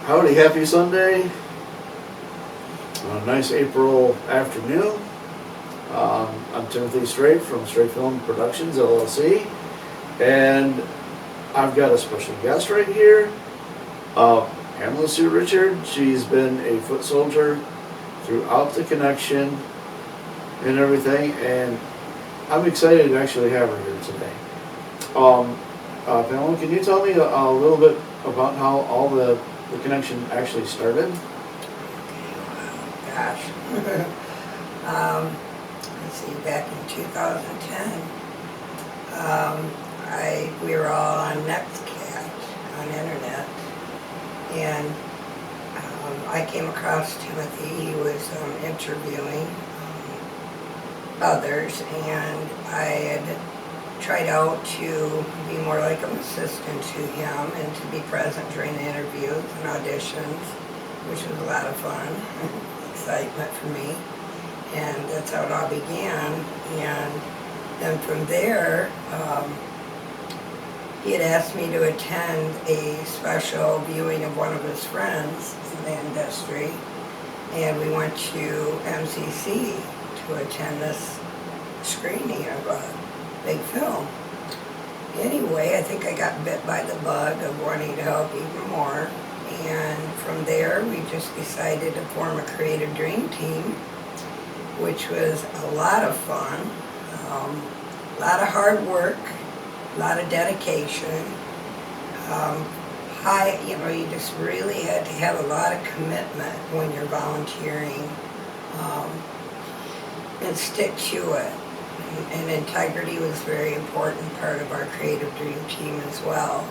Howdy, happy Sunday. A nice April afternoon. I'm Timothy Straight from Straight Film Productions, LLC. And I've got a special guest right here, Pamela Sue Richard. She's been a foot soldier throughout the connection and everything. And I'm excited to actually have her here today. Pamela, can you tell me a little bit about how all the connection actually started? Gosh. Let's see, back in 2010, we were all on Nextcat on internet, and I came across Timothy. He was interviewing others, and I had tried out to be more like an assistant to him and to be present during the interviews and auditions, which was a lot of fun, excitement for me. And that's how it all began. And then from there, he had asked me to attend a special viewing of one of his friends in the industry. And we went to MCC to attend this screening of a big film. Anyway, I think I got bit by the bug of wanting to help even more. And from there, we just decided to form a creative dream team, which was a lot of fun, a lot of hard work, a lot of dedication. You just really had to have a lot of commitment when you're volunteering, and stick to it. And integrity was a very important part of our creative dream team as well.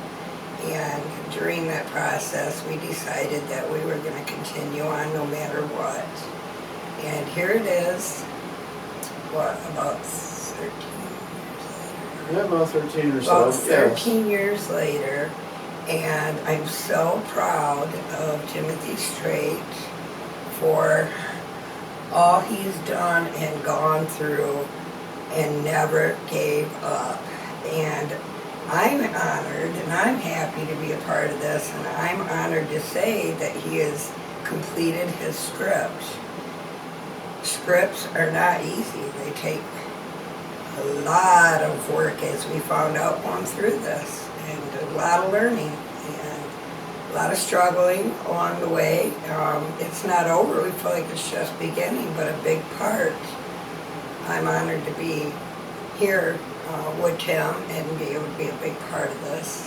And during that process, we decided that we were going to continue on no matter what. And here it is, about 13 years later? Yeah, about 13 or so. About 13 years later, and I'm so proud of Timothy Straight for all he's done and gone through and never gave up. And I'm honored and I'm happy to be a part of this, and I'm honored to say that he has completed his script. Scripts are not easy. They take a lot of work, as we found out going through this, and a lot of learning and a lot of struggling along the way. It's not over. We feel like it's just beginning, but a big part. I'm honored to be here with Tim and be able to be a big part of this.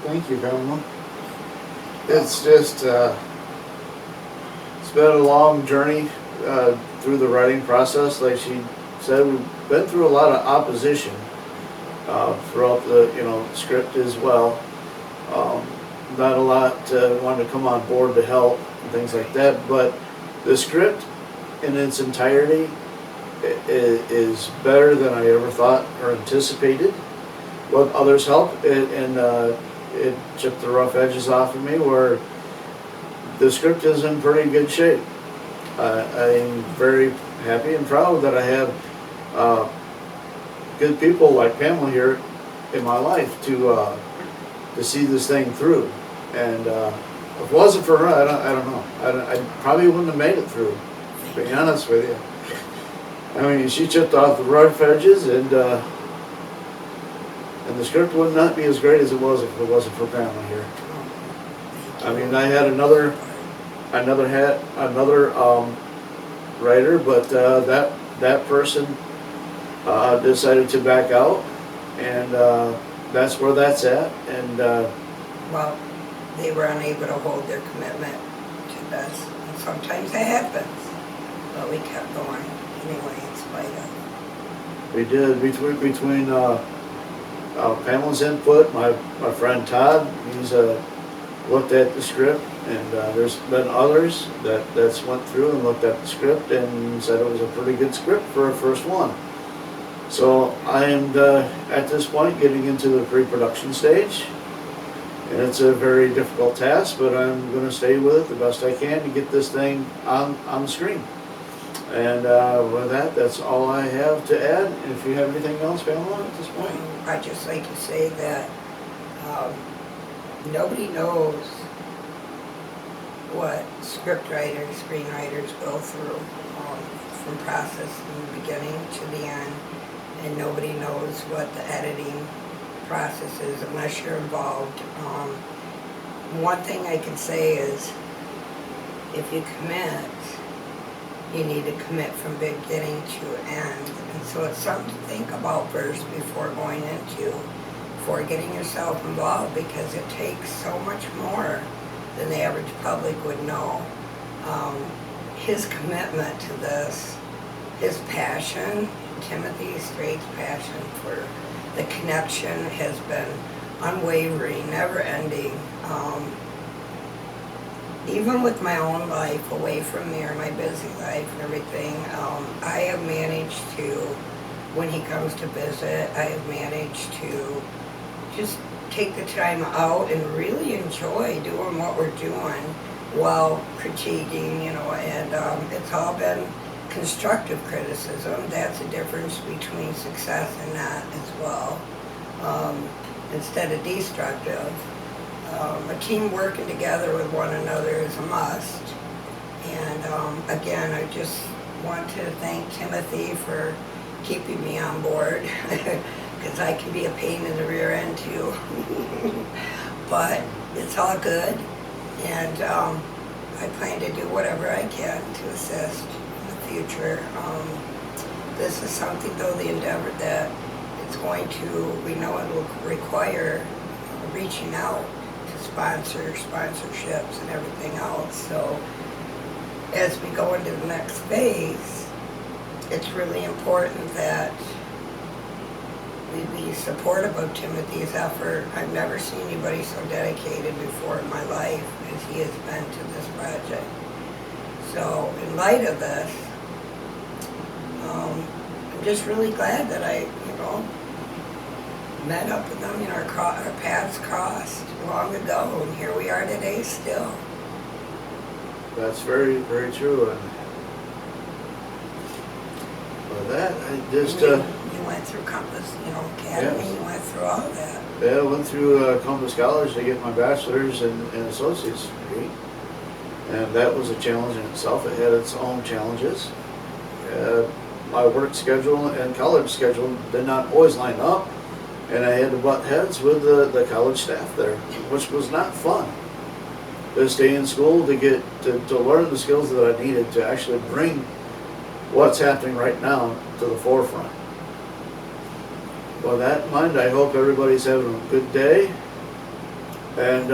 Thank you, Pamela. It's just, it's been a long journey through the writing process. Like she said, we've been through a lot of opposition throughout the script as well. Not a lot wanted to come on board to help and things like that, but the script in its entirety is better than I ever thought or anticipated. With others' help, it chipped the rough edges off of me, where the script is in pretty good shape. I'm very happy and proud that I have good people like Pamela here in my life to see this thing through. And if it wasn't for her, I don't know. I probably wouldn't have made it through, to be honest with you. I mean, she chipped off the rough edges, and the script would not be as great as it was if it wasn't for Pamela here. I mean, I had another writer, but that person decided to back out, and that's where that's at. And Well, they were unable to hold their commitment to us, and sometimes that happens, but we kept going anyway in spite of. we did between Pamela's input, my friend Todd, he's looked at the script, and there's been others that's went through and looked at the script and said it was a pretty good script for a first one. So I am at this point getting into the pre-production stage, and it's a very difficult task, but I'm going to stay with it the best I can to get this thing on the screen. And with that, that's all I have to add. If you have anything else, Pamela, at this point. I'd just like to say that nobody knows what script writers, screenwriters go through, from process from the beginning to the end, and nobody knows what the editing process is unless you're involved. One thing I can say is, if you commit, you need to commit from beginning to end. And so it's something to think about first before going into, before getting yourself involved, because it takes so much more than the average public would know. His commitment to this, his passion, Timothy Straight's passion for the connection has been unwavering, never ending. Even with my own life away from there, my busy life and everything, I have managed to, when he comes to visit, I have managed to just take the time out and really enjoy doing what we're doing while critiquing, and it's all been constructive criticism. That's the difference between success and not as well, instead of destructive. A team working together with one another is a must. And again, I just want to thank Timothy for keeping me on board, because I can be a pain in the rear end too. But it's all good, and I plan to do whatever I can to assist in the future. This is something, though, the endeavor that it's going to, we know it will require reaching out to sponsorships and everything else. So as we go into the next phase, it's really important that we be supportive of Timothy's effort. I've never seen anybody so dedicated before in my life as he has been to this project. So in light of this, I'm just really glad that I, met up with them, our paths crossed long ago, and here we are today still. That's very, very true. And with that, I just You went through Compass, Academy. Yes. You went through all of that. I went through Compass College to get my bachelor's and associate's degree, and that was a challenge in itself. It had its own challenges. My work schedule and college schedule did not always line up, and I had to butt heads with the college staff there, which was not fun. To stay in school, to get to learn the skills that I needed to actually bring what's happening right now to the forefront. With that in mind, I hope everybody's having a good day, and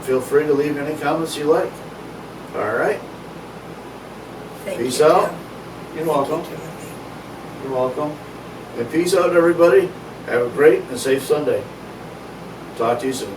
feel free to leave any comments you like. All right? Thank Peace you, out. Tim. You're Thank welcome. you, Timothy. You're welcome. And peace out, everybody. Have a great and safe Sunday. Talk to you soon.